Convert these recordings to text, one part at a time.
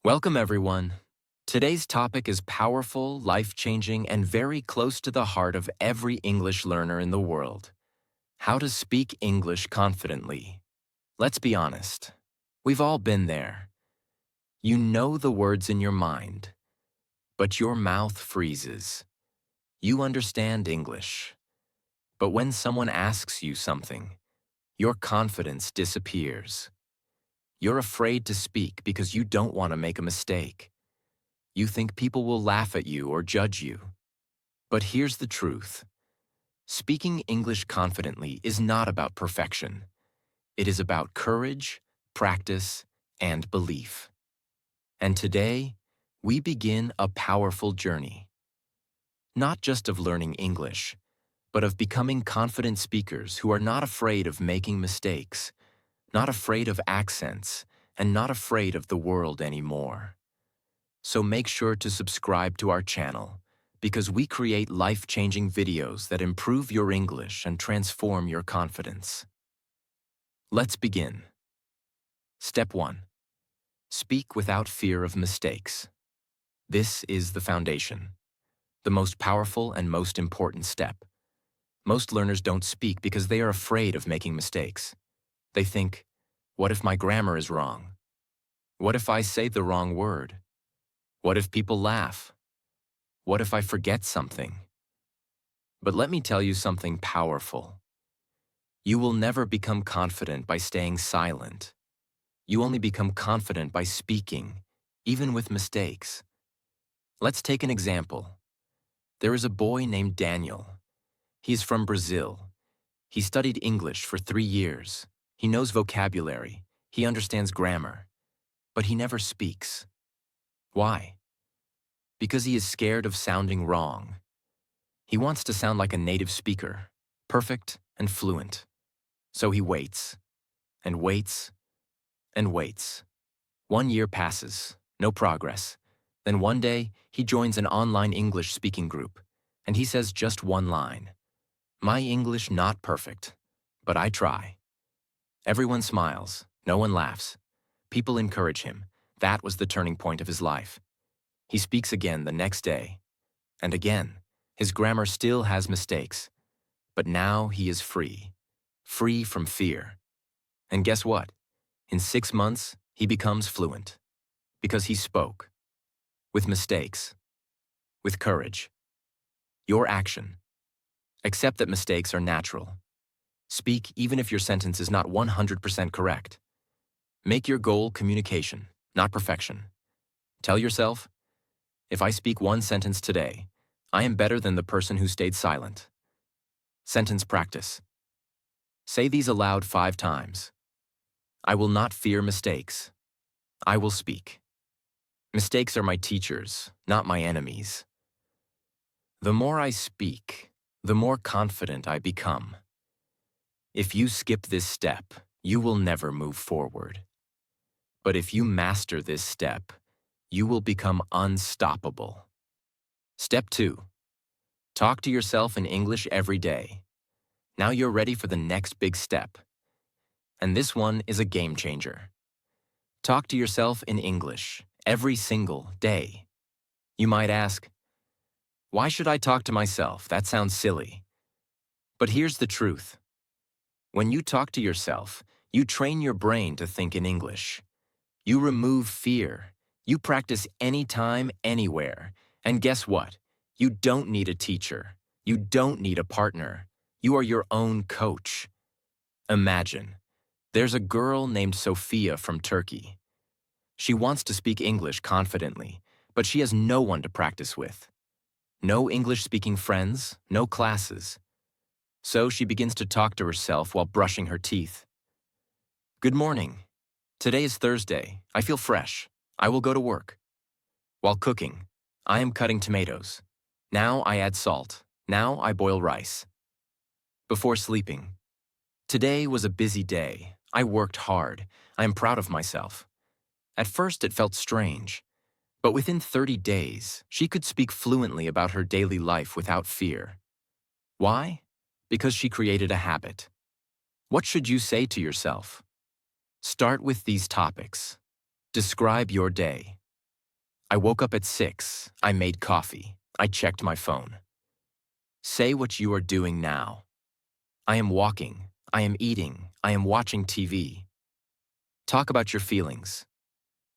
Welcome, everyone. Today's topic is powerful, life-changing, and very close to the heart of every English learner in the world. How to speak English confidently. Let's be honest. We've all been there. You know the words in your mind, but your mouth freezes. You understand English, but when someone asks you something, your confidence disappears. You're afraid to speak because you don't want to make a mistake. You think people will laugh at you or judge you. But here's the truth. Speaking English confidently is not about perfection. It is about courage, practice, and belief. And today, we begin a powerful journey. Not just of learning English, but of becoming confident speakers who are not afraid of making mistakes, not afraid of accents, and not afraid of the world anymore. So make sure to subscribe to our channel, because we create life-changing videos that improve your English and transform your confidence. Let's begin. Step 1. Speak without fear of mistakes. This is the foundation, the most powerful and most important step. Most learners don't speak because they are afraid of making mistakes. They think, what if my grammar is wrong? What if I say the wrong word? What if people laugh? What if I forget something? But let me tell you something powerful. You will never become confident by staying silent. You only become confident by speaking, even with mistakes. Let's take an example. There is a boy named Daniel. He is from Brazil. He studied English for 3 years. He knows vocabulary. He understands grammar. But he never speaks. Why? Because he is scared of sounding wrong. He wants to sound like a native speaker, perfect and fluent. So he waits, and waits, and waits. 1 year passes, no progress. Then one day, he joins an online English speaking group, and he says just one line. My English not perfect, but I try. Everyone smiles, no one laughs. People encourage him. That was the turning point of his life. He speaks again the next day, and again. His grammar still has mistakes, but now he is free from fear. And guess what? In 6 months, he becomes fluent, because he spoke, with mistakes, with courage. Your action. Accept that mistakes are natural. Speak even if your sentence is not 100% correct. Make your goal communication, not perfection. Tell yourself, if I speak one sentence today, I am better than the person who stayed silent. Sentence practice. Say these aloud 5 times. I will not fear mistakes. I will speak. Mistakes are my teachers, not my enemies. The more I speak, the more confident I become. If you skip this step, you will never move forward. But if you master this step, you will become unstoppable. Step 2. Talk to yourself in English every day. Now you're ready for the next big step. And this one is a game changer. Talk to yourself in English every single day. You might ask, why should I talk to myself? That sounds silly. But here's the truth. When you talk to yourself, you train your brain to think in English. You remove fear. You practice anytime, anywhere. And guess what? You don't need a teacher. You don't need a partner. You are your own coach. Imagine, there's a girl named Sophia from Turkey. She wants to speak English confidently, but she has no one to practice with. No English-speaking friends, no classes. So she begins to talk to herself while brushing her teeth. Good morning. Today is Thursday. I feel fresh. I will go to work. While cooking, I am cutting tomatoes. Now I add salt. Now I boil rice. Before sleeping. Today was a busy day. I worked hard. I am proud of myself. At first it felt strange, but within 30 days, she could speak fluently about her daily life without fear. Why? Because she created a habit. What should you say to yourself? Start with these topics. Describe your day. I woke up at 6. I made coffee. I checked my phone. Say what you are doing now. I am walking. I am eating. I am watching TV. Talk about your feelings.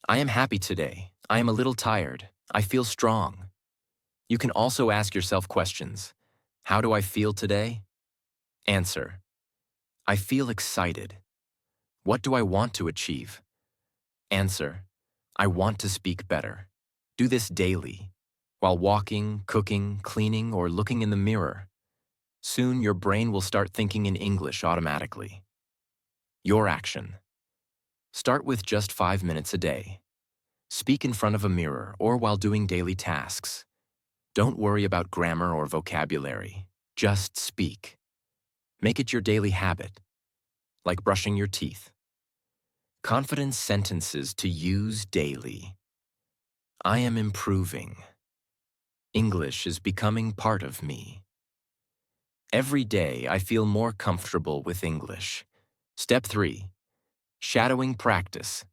I am happy today. I am a little tired. I feel strong. You can also ask yourself questions. How do I feel today? Answer. I feel excited. What do I want to achieve? Answer. I want to speak better. Do this daily, while walking, cooking, cleaning, or looking in the mirror. Soon your brain will start thinking in English automatically. Your action. Start with just 5 minutes a day. Speak in front of a mirror or while doing daily tasks. Don't worry about grammar or vocabulary. Just speak. Make it your daily habit, like brushing your teeth. Confident sentences to use daily. I am improving. English is becoming part of me. Every day I feel more comfortable with English. Step 3. Shadowing practice.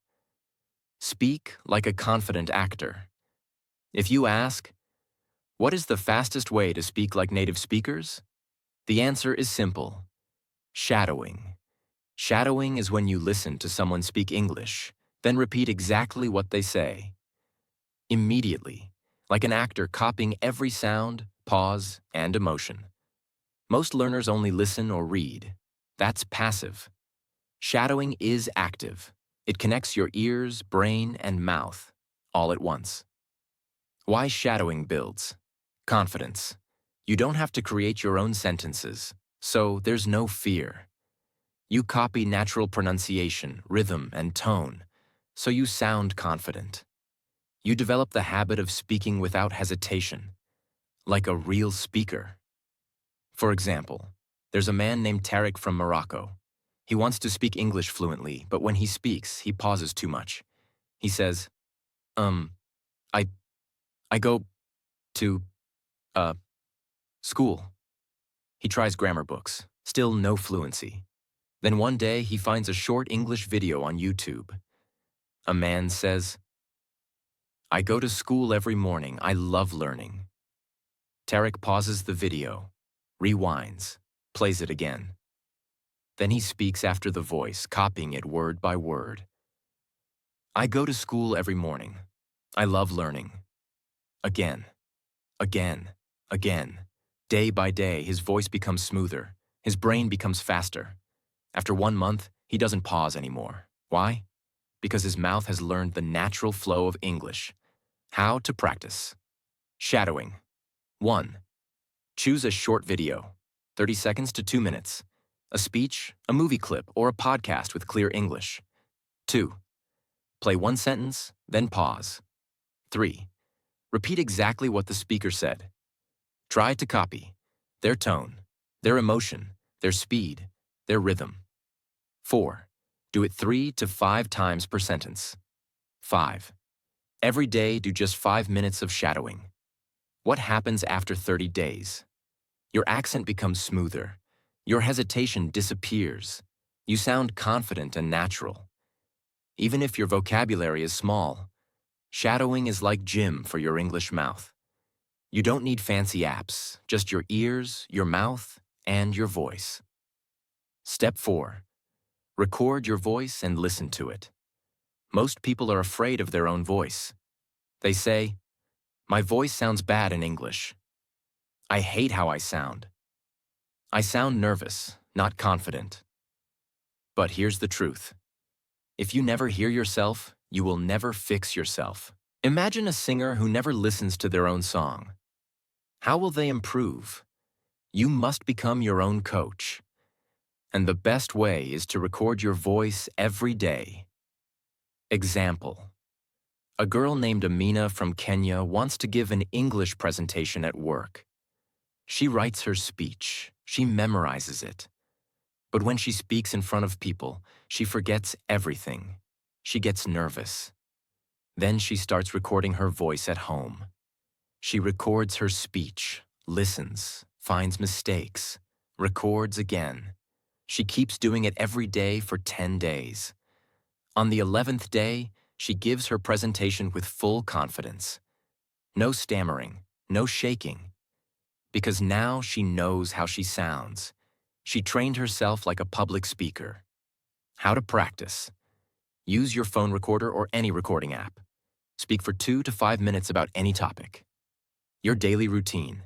Speak like a confident actor. If you ask, what is the fastest way to speak like native speakers? The answer is simple. Shadowing. Shadowing is when you listen to someone speak English, then repeat exactly what they say. Immediately, like an actor copying every sound, pause, and emotion. Most learners only listen or read. That's passive. Shadowing is active. It connects your ears, brain, and mouth, all at once. Why shadowing builds? Confidence. You don't have to create your own sentences, so there's no fear. You copy natural pronunciation, rhythm, and tone, so you sound confident. You develop the habit of speaking without hesitation, like a real speaker. For example, there's a man named Tariq from Morocco. He wants to speak English fluently, but when he speaks, he pauses too much. He says, I go to, school. He tries grammar books, still no fluency. Then one day he finds a short English video on YouTube. A man says, I go to school every morning. I love learning. Tariq pauses the video, rewinds, plays it again. Then he speaks after the voice, copying it word by word. I go to school every morning. I love learning. Again, again, again. Day by day, his voice becomes smoother. His brain becomes faster. After 1 month, he doesn't pause anymore. Why? Because his mouth has learned the natural flow of English. How to practice. Shadowing. 1. Choose a short video, 30 seconds to 2 minutes. A speech, a movie clip, or a podcast with clear English. 2. Play one sentence, then pause. 3. Repeat exactly what the speaker said. Try to copy their tone, their emotion, their speed, their rhythm. 4. Do it 3 to 5 times per sentence. 5. Every day, do just 5 minutes of shadowing. What happens after 30 days? Your accent becomes smoother. Your hesitation disappears. You sound confident and natural. Even if your vocabulary is small, shadowing is like gym for your English mouth. You don't need fancy apps, just your ears, your mouth, and your voice. Step 4. Record your voice and listen to it. Most people are afraid of their own voice. They say, my voice sounds bad in English. I hate how I sound. I sound nervous, not confident. But here's the truth. If you never hear yourself, you will never fix yourself. Imagine a singer who never listens to their own song. How will they improve? You must become your own coach. And the best way is to record your voice every day. Example. A girl named Amina from Kenya wants to give an English presentation at work. She writes her speech. She memorizes it. But when she speaks in front of people, she forgets everything. She gets nervous. Then she starts recording her voice at home. She records her speech, listens, finds mistakes, records again. She keeps doing it every day for 10 days. On the 11th day, She gives her presentation with full confidence. No stammering, no shaking. Because now she knows how she sounds. She trained herself like a public speaker. How to practice. Use your phone recorder or any recording app. Speak for 2 to 5 minutes about any topic. Your daily routine.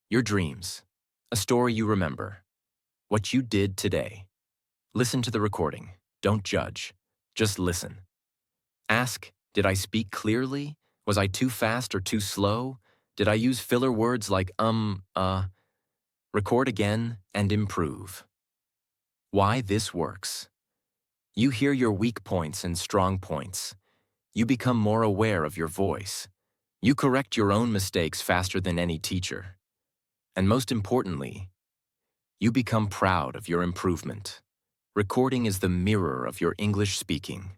Your dreams. A story you remember. What you did today. Listen to the recording. Don't judge. Just listen. Ask, did I speak clearly? Was I too fast or too slow? Did I use filler words like Record again and improve. Why this works. You hear your weak points and strong points. You become more aware of your voice. You correct your own mistakes faster than any teacher. And most importantly, you become proud of your improvement. Recording is the mirror of your English speaking.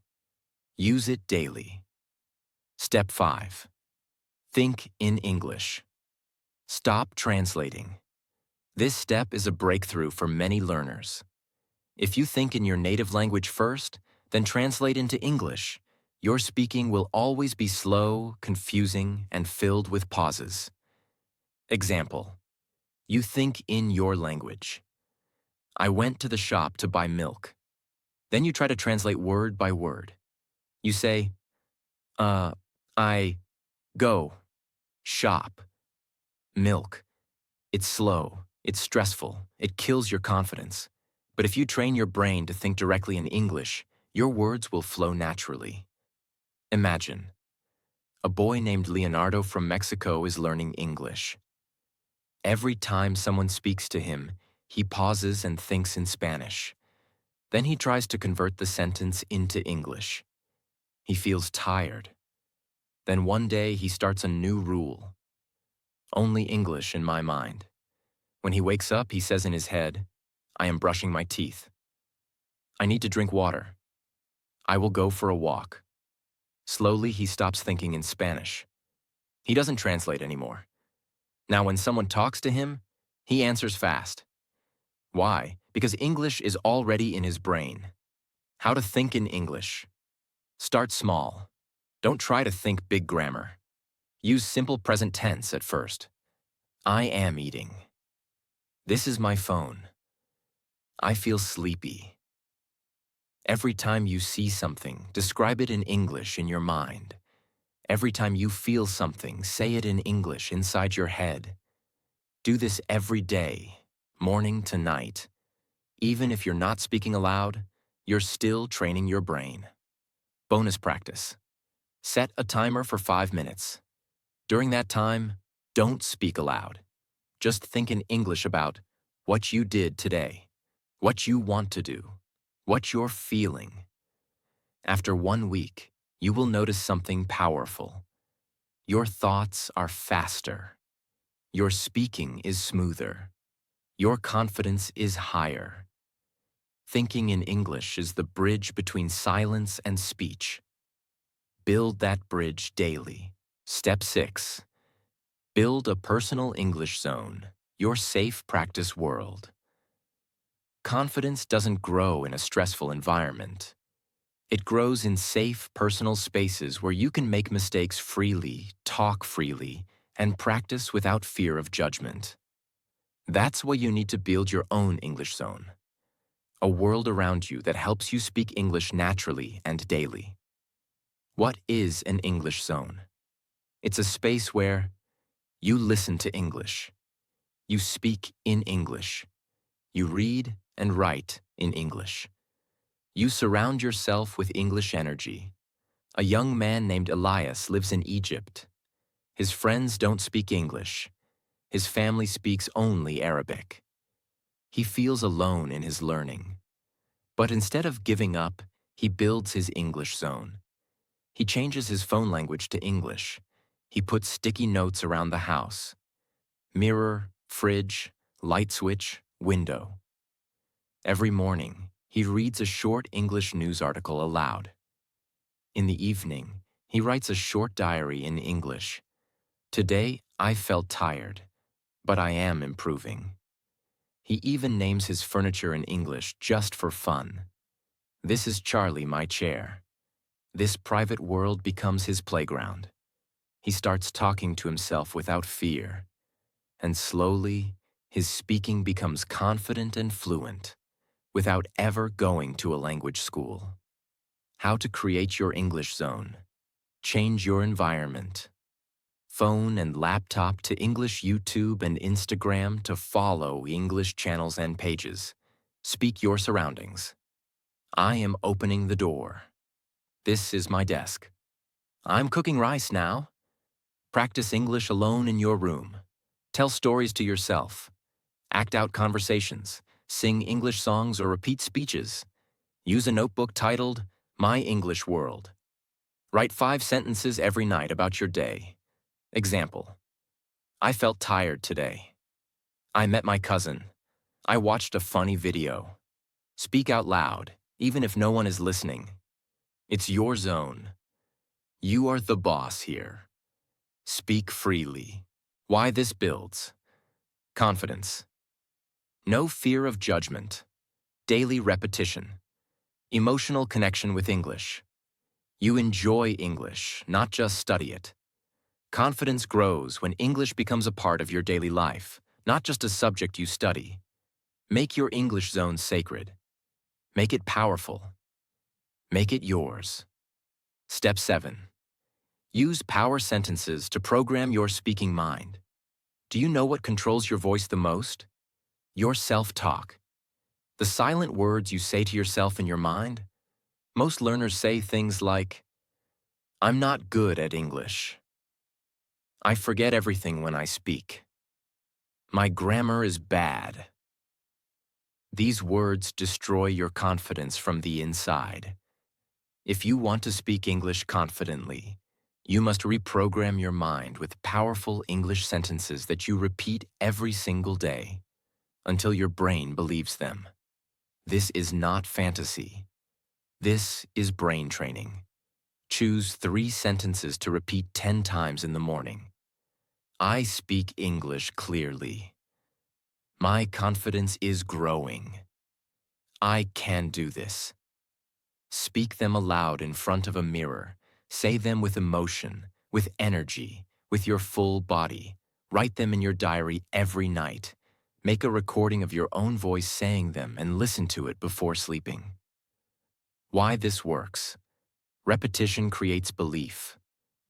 Use it daily. Step 5. Think in English. Stop translating. This step is a breakthrough for many learners. If you think in your native language first, then translate into English. Your speaking will always be slow, confusing, and filled with pauses. Example. You think in your language. I went to the shop to buy milk. Then you try to translate word by word. You say, I go, shop, milk. It's slow, it's stressful, it kills your confidence. But if you train your brain to think directly in English, your words will flow naturally. Imagine, a boy named Leonardo from Mexico is learning English. Every time someone speaks to him, he pauses and thinks in Spanish. Then he tries to convert the sentence into English. He feels tired. Then one day he starts a new rule. Only English in my mind. When he wakes up, he says in his head, I am brushing my teeth. I need to drink water. I will go for a walk. Slowly, he stops thinking in Spanish. He doesn't translate anymore. Now, when someone talks to him, he answers fast. Why? Because English is already in his brain. How to think in English. Start small. Don't try to think big grammar. Use simple present tense at first. I am eating. This is my phone. I feel sleepy. Every time you see something, describe it in English in your mind. Every time you feel something, say it in English inside your head. Do this every day, morning to night. Even if you're not speaking aloud, you're still training your brain. Bonus practice. Set a timer for 5 minutes. During that time, don't speak aloud. Just think in English about what you did today, what you want to do, what you're feeling. After 1 week, you will notice something powerful. Your thoughts are faster. Your speaking is smoother. Your confidence is higher. Thinking in English is the bridge between silence and speech. Build that bridge daily. Step 6. Build a personal English zone, your safe practice world. Confidence doesn't grow in a stressful environment. It grows in safe, personal spaces where you can make mistakes freely, talk freely, and practice without fear of judgment. That's why you need to build your own English zone. A world around you that helps you speak English naturally and daily. What is an English zone? It's a space where you listen to English. You speak in English. You read and write in English. You surround yourself with English energy. A young man named Elias lives in Egypt. His friends don't speak English. His family speaks only Arabic. He feels alone in his learning. But instead of giving up, he builds his English zone. He changes his phone language to English. He puts sticky notes around the house. Mirror, fridge, light switch, window. Every morning, he reads a short English news article aloud. In the evening, he writes a short diary in English. Today, I felt tired, but I am improving. He even names his furniture in English just for fun. This is Charlie, my chair. This private world becomes his playground. He starts talking to himself without fear, and slowly, his speaking becomes confident and fluent, without ever going to a language school. How to create your English zone. Change your environment. Phone and laptop to English YouTube and Instagram to follow English channels and pages. Speak your surroundings. I am opening the door. This is my desk. I'm cooking rice now. Practice English alone in your room. Tell stories to yourself. Act out conversations. Sing English songs or repeat speeches. Use a notebook titled, My English World. Write 5 sentences every night about your day. Example: I felt tired today. I met my cousin. I watched a funny video. Speak out loud, even if no one is listening. It's your zone. You are the boss here. Speak freely. Why this builds? Confidence. No fear of judgment. Daily repetition. Emotional connection with English. You enjoy English, not just study it. Confidence grows when English becomes a part of your daily life, not just a subject you study. Make your English zone sacred. Make it powerful. Make it yours. Step 7. Use power sentences to program your speaking mind. Do you know what controls your voice the most? Your self-talk. The silent words you say to yourself in your mind. Most learners say things like, I'm not good at English. I forget everything when I speak. My grammar is bad. These words destroy your confidence from the inside. If you want to speak English confidently, you must reprogram your mind with powerful English sentences that you repeat every single day until your brain believes them. This is not fantasy. This is brain training. Choose 3 sentences to repeat 10 times in the morning. I speak English clearly. My confidence is growing. I can do this. Speak them aloud in front of a mirror. Say them with emotion, with energy, with your full body. Write them in your diary every night. Make a recording of your own voice saying them and listen to it before sleeping. Why this works? Repetition creates belief.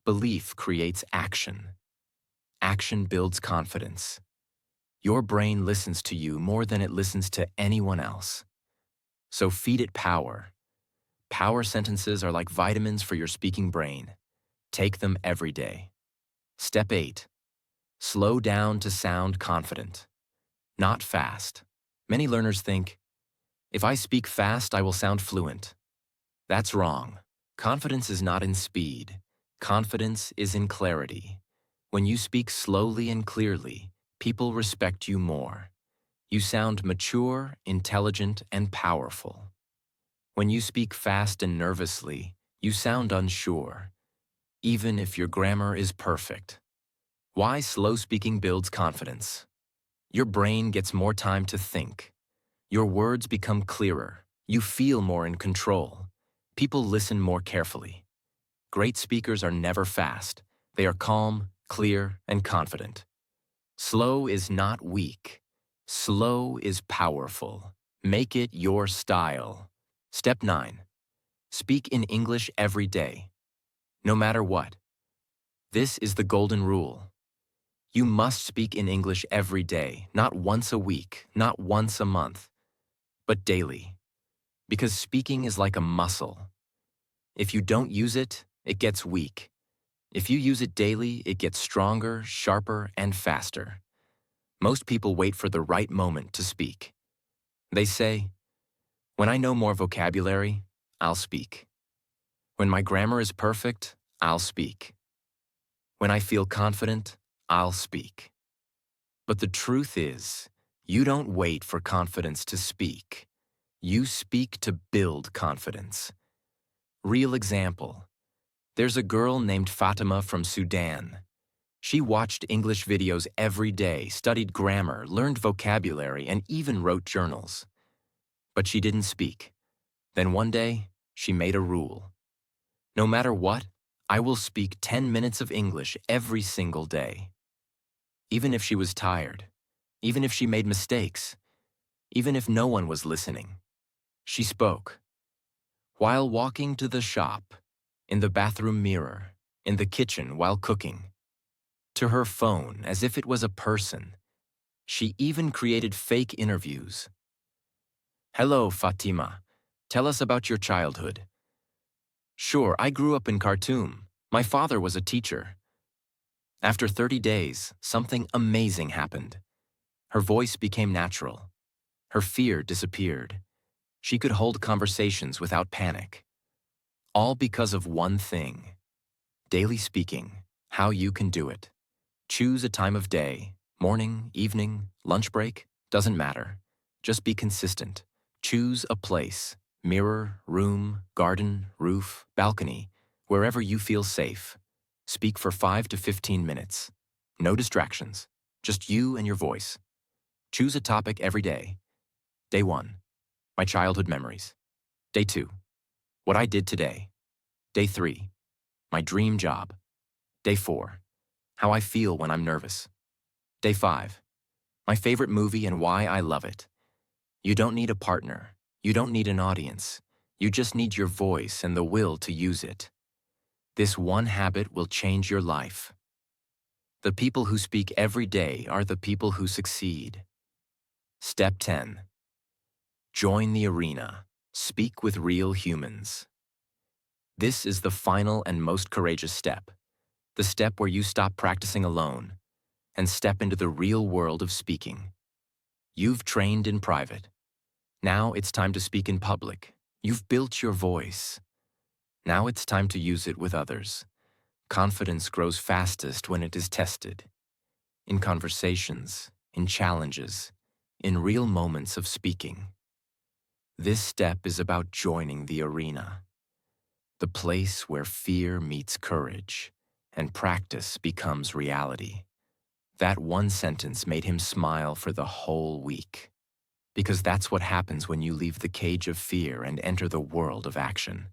Belief creates action. Action builds confidence. Your brain listens to you more than it listens to anyone else. So feed it power. Power sentences are like vitamins for your speaking brain. Take them every day. Step 8. Slow down to sound confident. Not fast. Many learners think, if I speak fast, I will sound fluent. That's wrong. Confidence is not in speed. Confidence is in clarity. When you speak slowly and clearly, people respect you more. You sound mature, intelligent, and powerful. When you speak fast and nervously, you sound unsure, even if your grammar is perfect. Why slow speaking builds confidence? Your brain gets more time to think. Your words become clearer. You feel more in control. People listen more carefully. Great speakers are never fast. They are calm, clear, and confident. Slow is not weak. Slow is powerful. Make it your style. Step 9. Speak in English every day, no matter what. This is the golden rule. You must speak in English every day, not once a week, not once a month, but daily. Because speaking is like a muscle. If you don't use it, it gets weak. If you use it daily, it gets stronger, sharper, and faster. Most people wait for the right moment to speak. They say, when I know more vocabulary, I'll speak. When my grammar is perfect, I'll speak. When I feel confident, I'll speak. But the truth is, you don't wait for confidence to speak. You speak to build confidence. Real example. There's a girl named Fatima from Sudan. She watched English videos every day, studied grammar, learned vocabulary, and even wrote journals. But she didn't speak. Then one day, she made a rule. No matter what, I will speak 10 minutes of English every single day. Even if she was tired, even if she made mistakes, even if no one was listening, she spoke. While walking to the shop, in the bathroom mirror, in the kitchen while cooking, to her phone as if it was a person. She even created fake interviews. Hello, Fatima. Tell us about your childhood. Sure, I grew up in Khartoum. My father was a teacher. After 30 days, something amazing happened. Her voice became natural. Her fear disappeared. She could hold conversations without panic. All because of one thing. Daily speaking, how you can do it. Choose a time of day, morning, evening, lunch break, doesn't matter. Just be consistent. Choose a place, mirror, room, garden, roof, balcony, wherever you feel safe. Speak for 5 to 15 minutes. No distractions, just you and your voice. Choose a topic every day. Day 1, my childhood memories. Day 2, what I did today. Day 3, my dream job. Day 4, how I feel when I'm nervous. Day 5, my favorite movie and why I love it. You don't need a partner. You don't need an audience. You just need your voice and the will to use it. This one habit will change your life. The people who speak every day are the people who succeed. Step 10. Join the arena. Speak with real humans. This is the final and most courageous step. The step where you stop practicing alone and step into the real world of speaking. You've trained in private. Now it's time to speak in public. You've built your voice. Now it's time to use it with others. Confidence grows fastest when it is tested. In conversations, in challenges, in real moments of speaking. This step is about joining the arena. The place where fear meets courage and practice becomes reality. That one sentence made him smile for the whole week. Because that's what happens when you leave the cage of fear and enter the world of action.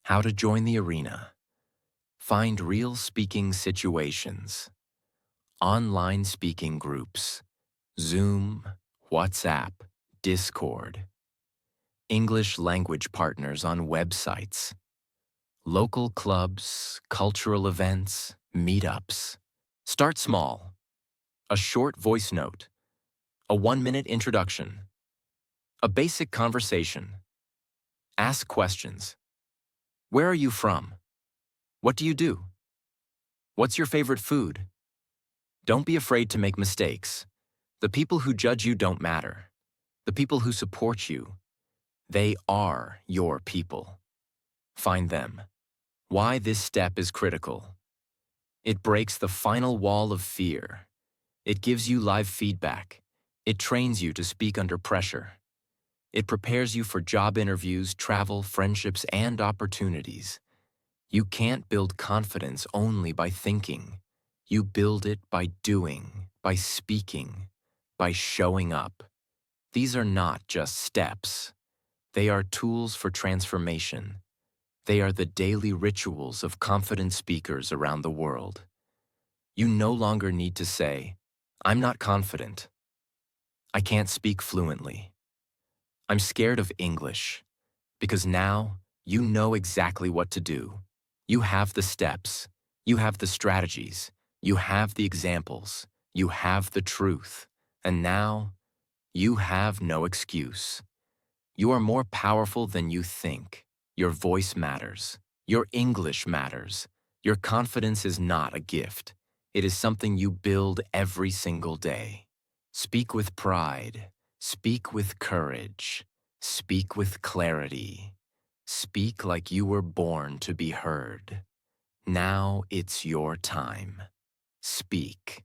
How to join the arena. Find real speaking situations. Online speaking groups. Zoom, WhatsApp, Discord. English language partners on websites. Local clubs, cultural events, meetups. Start small. A short voice note. A 1-minute introduction. A basic conversation. Ask questions. Where are you from? What do you do? What's your favorite food? Don't be afraid to make mistakes. The people who judge you don't matter. The people who support you, they are your people. Find them. Why this step is critical. It breaks the final wall of fear. It gives you live feedback. It trains you to speak under pressure. It prepares you for job interviews, travel, friendships, and opportunities. You can't build confidence only by thinking. You build it by doing, by speaking, by showing up. These are not just steps. They are tools for transformation. They are the daily rituals of confident speakers around the world. You no longer need to say, I'm not confident. I can't speak fluently. I'm scared of English. Because now, you know exactly what to do. You have the steps. You have the strategies. You have the examples. You have the truth. And now, you have no excuse. You are more powerful than you think. Your voice matters. Your English matters. Your confidence is not a gift. It is something you build every single day. Speak with pride. Speak with courage. Speak with clarity. Speak like you were born to be heard. Now it's your time. Speak.